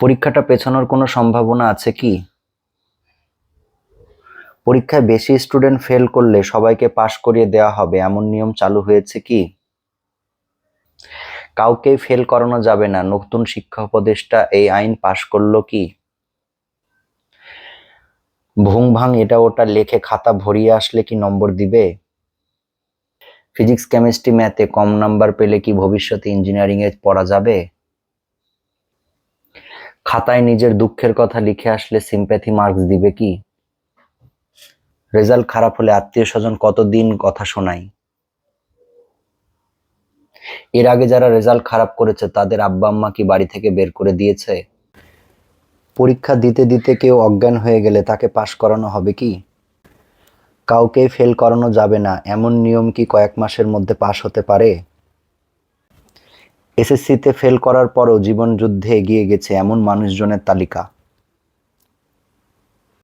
পরীক্ষাটা পেছানোর কোনো সম্ভাবনা আছে কি? পরীক্ষায় বেশি স্টুডেন্ট ফেল করলে সবাইকে পাশ করিয়ে দেওয়া হবে এমন নিয়ম চালু হয়েছে কি? কাউকেই ফেল করানো যাবে না, নতুন শিক্ষা উপদেষ্টা এই আইন পাশ করলো কি? ভুং-ভাং এটা ওটা লেখে খাতা ভরিয়ে আসলে কি নম্বর দিবে? ফিজিক্স, কেমিস্ট্রি, ম্যাথে কম নাম্বার পেলে কি ভবিষ্যতে ইঞ্জিনিয়ারিং এ পড়া যাবে? খাতায় নিজের দুঃখের কথা লিখে আসলে সিম্প্যাথি মার্কস দিবে কি? রেজাল্ট খারাপ হলে আত্মীয়-স্বজন কতদিন কথা শোনায়? এর আগে যারা রেজাল্ট খারাপ করেছে তাদের আব্বা-আম্মা কি বাড়ি থেকে বের করে দিয়েছে? পরীক্ষা দিতে দিতে কেউ অজ্ঞান হয়ে গেলে তাকে পাশ করানো হবে কি? কাউকেই ফেল করানো যাবে না এমন নিয়ম কি কয়েক মাসের মধ্যে পাশ হতে পারে? এসএসসিতে ফেল করার পরও জীবন যুদ্ধে এগিয়ে গেছে এমন মানুষজনের তালিকা